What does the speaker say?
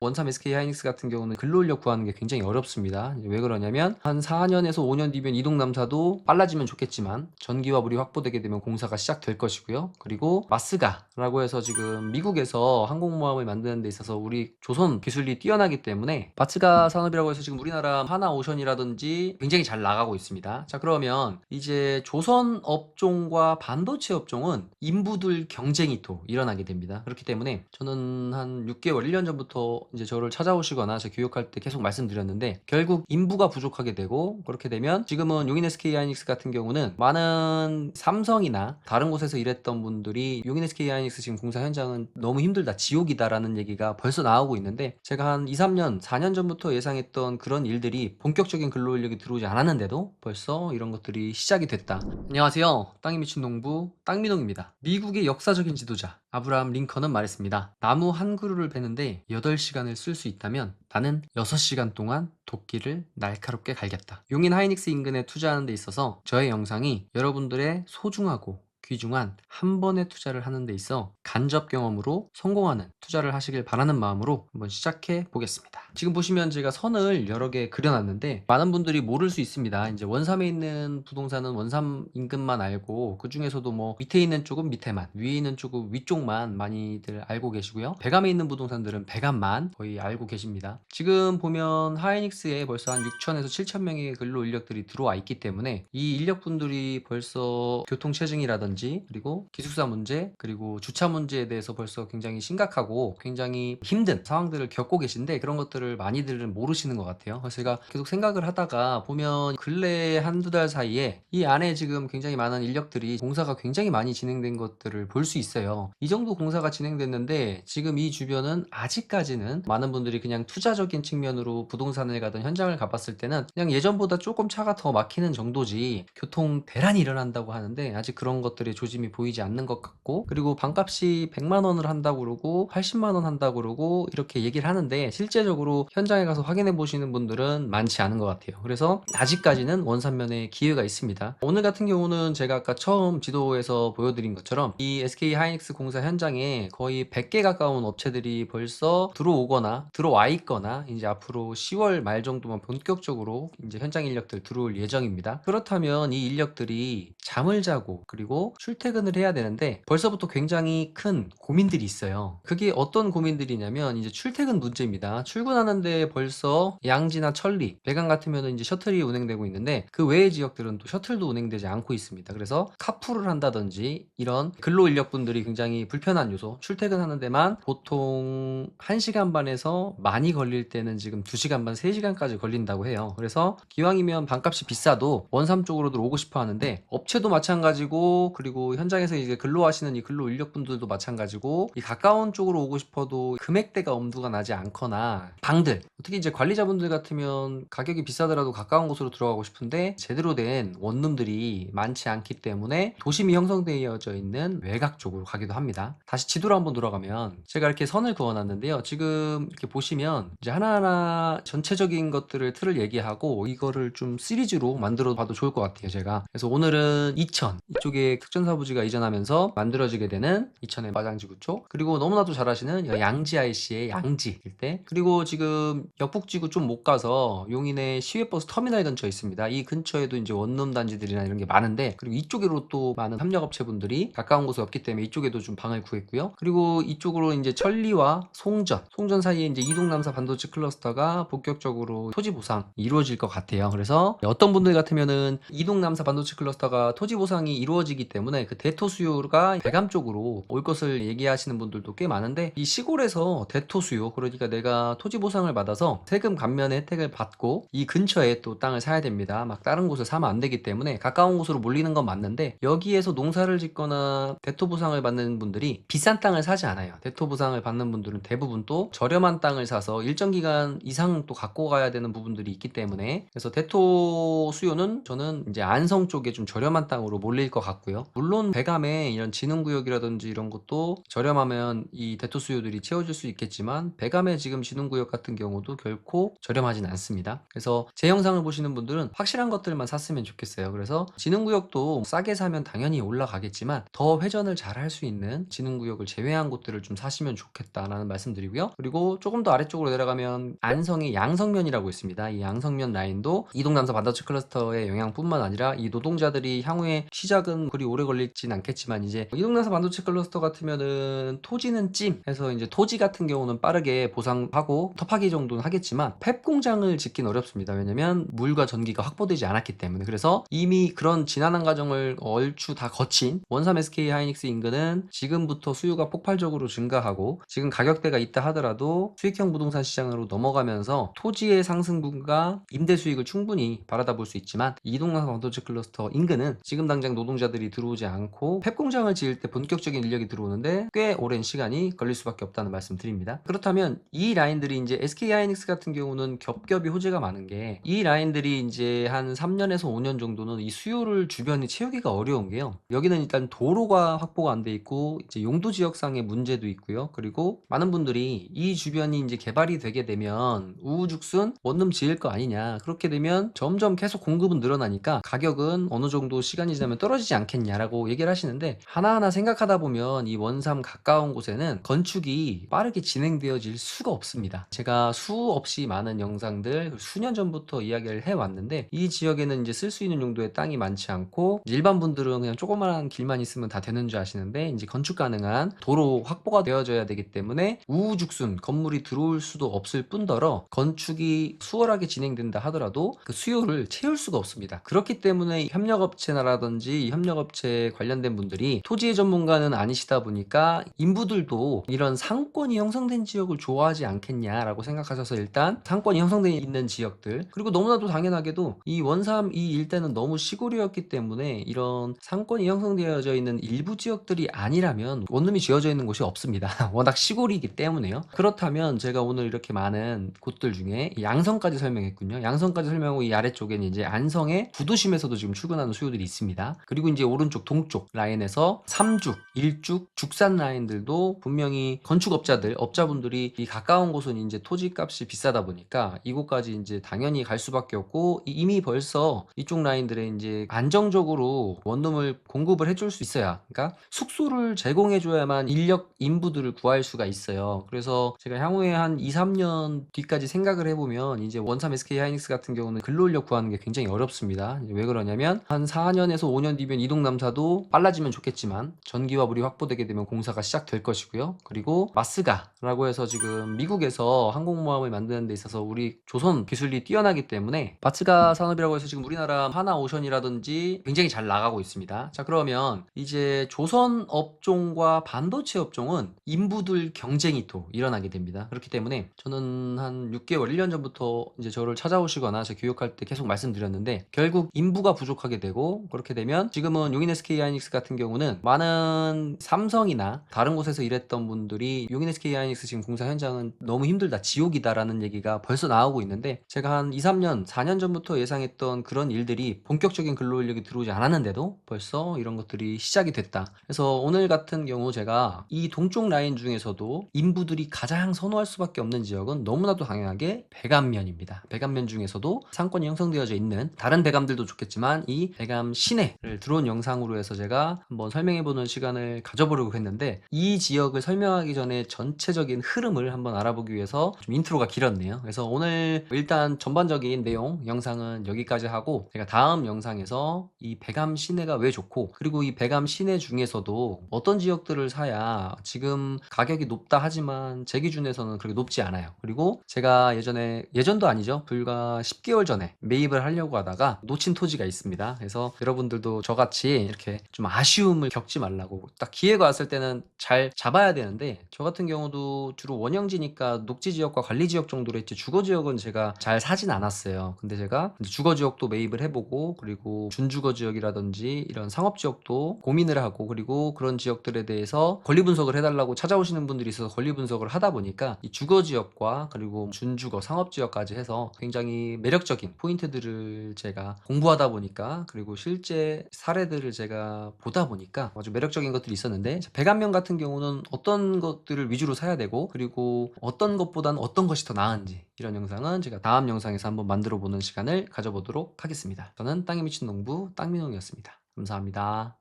원삼 SK 하이닉스 같은 경우는 근로인력 구하는 게 굉장히 어렵습니다. 왜 그러냐면 한 4년에서 5년 뒤면 이동 남사도 빨라지면 좋겠지만 전기와 물이 확보되게 되면 공사가 시작될 것이고요. 그리고 마스가라고 해서 지금 미국에서 항공모함을 만드는 데 있어서 우리 조선 기술이 뛰어나기 때문에 마스가 산업이라고 해서 지금 우리나라 하나오션이라든지 굉장히 잘 나가고 있습니다. 자, 그러면 이제 조선 업종과 반도체 업종은 인부들 경쟁이 또 일어나게 됩니다. 그렇기 때문에 저는 한 6개월, 1년 전부터 이제 저를 찾아오시거나 제 교육할 때 계속 말씀드렸는데, 결국 인부가 부족하게 되고, 그렇게 되면 지금은 용인 SK 하이닉스 같은 경우는 많은 삼성이나 다른 곳에서 일했던 분들이 용인 SK 하이닉스 지금 공사 현장은 너무 힘들다, 지옥이다라는 얘기가 벌써 나오고 있는데, 제가 한 2, 3년, 4년 전부터 예상했던 그런 일들이 본격적인 근로인력이 들어오지 않았는데도 벌써 이런 것들이 시작이 됐다. 안녕하세요. 땅이 미친 농부 땅미농입니다. 미국의 역사적인 지도자 아브라함 링컨은 말했습니다. 나무 한 그루를 베는데 8시간을 쓸 수 있다면 나는 6시간 동안 도끼를 날카롭게 갈겠다. 용인 하이닉스 인근에 투자하는 데 있어서 저의 영상이 여러분들의 소중하고 귀중한 한 번의 투자를 하는 데 있어 간접 경험으로 성공하는 투자를 하시길 바라는 마음으로 한번 시작해 보겠습니다. 지금 보시면 제가 선을 여러 개 그려놨는데 많은 분들이 모를 수 있습니다. 이제 원삼에 있는 부동산은 원삼 인근만 알고, 그 중에서도 뭐 밑에 있는 쪽은 밑에만, 위에 있는 쪽은 위쪽만 많이들 알고 계시고요. 배감에 있는 부동산들은 배감만 거의 알고 계십니다. 지금 보면 하이닉스에 벌써 한 6천에서 7천 명의 근로 인력들이 들어와 있기 때문에 이 인력분들이 벌써 교통체증이라든지 그리고 기숙사 문제, 그리고 주차 문제에 대해서 벌써 굉장히 심각하고 굉장히 힘든 상황들을 겪고 계신데, 그런 것들을 많이들은 모르시는 것 같아요. 그래서 제가 계속 생각을 하다가 보면 근래 한두 달 사이에 이 안에 지금 굉장히 많은 인력들이 공사가 굉장히 많이 진행된 것들을 볼 수 있어요. 이 정도 공사가 진행됐는데 지금 이 주변은 아직까지는 많은 분들이 그냥 투자적인 측면으로 부동산을 가든 현장을 가봤을 때는 그냥 예전보다 조금 차가 더 막히는 정도지 교통 대란이 일어난다고 하는데 아직 그런 것들의 조짐이 보이지 않는 것 같고, 그리고 반값이 100만 원을 한다고 그러고 80만 원 한다고 그러고 이렇게 얘기를 하는데 실제적으로 현장에 가서 확인해 보시는 분들은 많지 않은 것 같아요. 그래서 아직까지는 원산면에 기회가 있습니다. 오늘 같은 경우는 제가 아까 처음 지도에서 보여드린 것처럼 이 SK 하이닉스 공사 현장에 거의 100개 가까운 업체들이 벌써 들어오거나 들어와 있거나 이제 앞으로 10월 말 정도면 본격적으로 이제 현장 인력들 들어올 예정입니다. 그렇다면 이 인력들이 잠을 자고 그리고 출퇴근을 해야 되는데 벌써부터 굉장히 큰 고민들이 있어요. 그게 어떤 고민들이냐면 이제 출퇴근 문제입니다. 출근하는데 벌써 양지나 천리, 배강 같으면 이제 셔틀이 운행되고 있는데 그 외의 지역들은 또 셔틀도 운행되지 않고 있습니다. 그래서 카풀을 한다든지 이런 근로 인력분들이 굉장히 불편한 요소, 출퇴근하는 데만 보통 1시간 반에서 많이 걸릴 때는 지금 2시간 반, 3시간까지 걸린다고 해요. 그래서 기왕이면 반값이 비싸도 원삼 쪽으로들 오고 싶어 하는데, 업체도 마찬가지고 그리고 현장에서 이제 근로하시는 이 근로 인력분들도 마찬가지고, 이 가까운 쪽으로 오고 싶어도 금액대가 엄두가 나지 않거나, 방들 특히 이제 관리자분들 같으면 가격이 비싸더라도 가까운 곳으로 들어가고 싶은데 제대로 된 원룸들이 많지 않기 때문에 도심이 형성되어져 있는 외곽 쪽으로 가기도 합니다. 다시 지도로 한번 돌아가면 제가 이렇게 선을 그어놨는데요. 지금 이렇게 보시면 이제 하나하나 전체적인 것들을 틀을 얘기하고 이거를 좀 시리즈로 만들어 봐도 좋을 것 같아요, 제가. 그래서 오늘은 이천 이쪽에 특전사부지가 이전하면서 만들어지게 되는 이천의 마장지구 쪽, 그리고 너무나도 잘 아시는 양지 IC의 양지 일대, 그리고 지금 역북지구 좀 못 가서 용인의 시외버스 터미널 근처에 있습니다. 이 근처에도 이제 원룸 단지들이나 이런 게 많은데, 그리고 이쪽으로 또 많은 협력업체분들이 가까운 곳에 없기 때문에 이쪽에도 좀 방을 구했고요. 그리고 이쪽으로 이제 천리와 송전 사이에 이제 이동남사 반도체 클러스터가 본격적으로 토지 보상 이루어질 것 같아요. 그래서 어떤 분들 같으면은 이동남사 반도체 클러스터가 토지 보상이 이루어지기 때문에 그 대토 수요가 배감 쪽으로 올 것을 얘기하시는 분들도 꽤 많은데, 이 시골에서 대토 수요, 그러니까 내가 토지 보상을 받아서 세금 감면의 혜택을 받고 이 근처에 또 땅을 사야 됩니다. 막 다른 곳을 사면 안 되기 때문에 가까운 곳으로 몰리는 건 맞는데, 여기에서 농사를 짓거나 대토 보상을 받는 분들이 비싼 땅을 사지 않아요. 대토 보상을 받는 분들은 대부분 또 저렴한 땅을 사서 일정 기간 이상 또 갖고 가야 되는 부분들이 있기 때문에, 그래서 대토 수요는 저는 이제 안성 쪽에 좀 저렴한 땅으로 몰릴 것 같고요. 물론 배감에 이런 진흥구역이라든지 이런 것도 저렴하면 이 대토 수요들이 채워질 수 있겠지만, 배감의 지금 진흥구역 같은 경우도 결코 저렴하진 않습니다. 그래서 제 영상을 보시는 분들은 확실한 것들만 샀으면 좋겠어요. 그래서 진흥구역도 싸게 사면 당연히 올라가겠지만 더 회전을 잘 할 수 있는 진흥구역을 제외한 곳들을 좀 사시면 좋겠다라는 말씀드리고요. 그리고 조금 더 아래쪽으로 내려가면 안성의 양성면이라고 있습니다. 이 양성면 라인도 이동남사 반도체 클러스터의 영향뿐만 아니라 이 노동자들이 향후에 시작은 그리 오래 걸리진 않겠지만, 이제 이동남사 반도체 클러스터 같으면은 토지는 찜 해서 이제 토지 같은 경우는 빠르게 보상하고 터파기 정도는 하겠지만 팹 공장을 짓긴 어렵습니다. 왜냐면 물과 전기가 확보되지 않았기 때문에. 그래서 이미 그런 지난한 과정을 얼추 다 거친 원삼 SK 하이닉스 인근은 지금부터 수요가 폭발적으로 증가하고, 지금 가격대가 있다 하더라도 수익형 부동산 시장으로 넘어가면서 토지의 상승분과 임대 수익을 충분히 바라다 볼 수 있지만, 이동남 반도체 클러스터 인근은 지금 당장 노동자들이 들어오지 않고 팹 공장을 지을 때 본격적인 인력이 들어오는데 꽤 오랜 시간이 걸릴 수밖에 없다는 말씀 드립니다. 그렇다면 이 라인들이 이제 SK 하이닉스 같은 경우는 겹겹이 호재가 많은 게, 이 라인들이 이제 한 3년에서 5년 정도는 이 수요를 주변이 채우기가 어려운 게요. 여기는 일단 도로가 확보가 안 돼 있고 이제 용도 지역상의 문제도 있고요. 그리고 많은 분들이 이 주변이 이제 개발이 되게 되면 우후죽순 원룸 지을 거 아니냐, 그렇게 되면 점점 계속 공급은 늘어나니까 가격은 어느 정도 시간이 지나면 떨어지지 않겠냐라고 얘기를 하시는데, 하나하나 생각하다 보면 이 원삼 가까운 곳에는 건축이 빠르게 진행되어질 수가 없습니다. 제가 수없이 많은 영상들 수년 전부터 이야기를 해왔는데, 이 지역에는 이제 쓸 수 있는 용도의 땅이 많지 않고 일반 분들은 그냥 조그마한 길만 있으면 다 되는 줄 아시는데, 이제 건축 가능한 도로 확보가 되어져야 되기 때문에 우후죽순 건물이 들어올 수도 없을 뿐더러 건축이 수월하게 진행된다 하더라도 그 수요를 채울 수가 없습니다. 그렇기 때문에 협력업체라든지 협력업체 관련된 분들이 토지의 전문가는 아니시다 보니까 인부들도 이런 상권이 형성된 지역을 좋아하지 않겠냐라고 생각하셔서 일단 상권이 형성되어 있는 지역들, 그리고 너무나도 당연하게도 이 원삼 이 일대는 너무 시골이었기 때문에 이런 상권이 형성되어져 있는 일부 지역들이 아니라면 원룸이 지어져 있는 곳이 없습니다. 워낙 시골이기 때문에요. 그렇다면 제가 오늘 이렇게 많은 곳들 중에 양성까지 설명했군요. 양성까지 설명하고 이 아래쪽에는 이제 안성의 구도심에서도 지금 출근하는 수요들이 있습니다. 그리고 이제 오른쪽 동쪽 라인에서 3죽, 1죽, 죽산 라인들도 분명히 건축업자들, 업자분들이 이 가까운 곳은 이제 토지값이 비싸다 보니까 이곳까지 이제 당연히 갈 수밖에 없고, 이미 벌써 이쪽 라인들에 이제 안정적으로 원룸을 공급을 해줄 수 있어야, 그러니까 숙소를 제공해줘야만 인력 인부들을 구할 수가 있어요. 그래서 제가 향후에 한 2, 3년 뒤까지 생각을 해보면 이제 원삼 SK 하이닉스 같은 경우는 근로인력 구하는 게 굉장히 어렵습니다. 왜 그러냐면 한 4년에서 5년 뒤면 이동남사도 빨라지면 좋겠지만 전기와 물이 확보되게 되면 공사가 시작될 것이고요. 그리고 마스가라고 해서 지금 미국에서 항공모함을 만드는 데 있어서 우리 조선 기술이 뛰어나기 때문에 마스가 산업이라고 해서 지금 우리나라 하나오션이라든지 굉장히 잘 나가고 있습니다. 자, 그러면 이제 조선 업종과 반도체 업종은 인부들 경쟁이 또 일어나게 됩니다. 그렇기 때문에 저는 한 6개월, 1년 전부터 이제 저를 찾아오시거나 제 교육할 때 계속 말씀드렸는데, 결국 인부가 부족하게 되고, 그렇게 되면 지금은 용인 SK 하이닉스 같은 경우는 많은 삼성이나 다른 곳에서 일했던 분들이 용인 SK 하이닉스 지금 공사 현장은 너무 힘들다, 지옥이다라는 얘기가 벌써 나오고 있는데, 제가 한 2, 3년, 4년 전부터 예상했던 그런 일들이 본격적인 근로인력이 들어오지 않았는데도 벌써 이런 것들이 시작이 됐다. 그래서 오늘 같은 경우 제가 이 동쪽 라인 중에서도 인부들이 가장 선호할 수밖에 없는 지역은 너무나도 당연하게 배감면입니다. 배감면 중에서도 상권이 형성되어져 있는, 다른 배감들도 좋겠지만 이 배감 시내를 들어온 영상으로 해서 제가 한번 설명해보는 시간을 가져보려고 했는데, 이 지역을 설명하기 전에 전체적인 흐름을 한번 알아보기 위해서 좀 인트로가 길었네요. 그래서 오늘 일단 전반적인 내용 영상은 여기까지 하고, 제가 다음 영상에서 이 배감 시내가 왜 좋고, 그리고 이 배감 시내 중에서도 어떤 지역들을 사야 지금 가격이 높다 하지만 제 기준에서는 그렇게 높지 않아요. 그리고 제가 예전도 아니죠, 불과 10개월 전에 매입을 하려고 하다가 놓친 토지가 있습니다. 그래서 여러분들도 저같이 이렇게 좀 아쉬움을 겪지 말라고, 딱 기회가 왔을 때는 잘 잡아야 되는데, 저 같은 경우도 주로 원형지니까 녹지 지역과 관리 지역 정도로 했지 주거 지역은 제가 잘 사진 않았어요. 근데 제가 이제 주거 지역도 매입을 해보고, 그리고 준주거 지역이라든지 이런 상업 지역도 고민을 하고, 그리고 그런 지역들에 대해서 권리 분석을 해달라고 찾아오시는 분들이 있어서 권리 분석을 하다 보니까 이 주거 지역과 그리고 준주거 상업 지역까지 해서 굉장히 매력적인 포인트들을 제가 공부하다 보니까, 그리고 실제 사례들을 제가 제가 보다 보니까 아주 매력적인 것들이 있었는데, 배관면 같은 경우는 어떤 것들을 위주로 사야 되고, 그리고 어떤 것보다는 어떤 것이 더 나은지, 이런 영상은 제가 다음 영상에서 한번 만들어 보는 시간을 가져보도록 하겠습니다. 저는 땅에 미친 농부 땅민홍이었습니다. 감사합니다.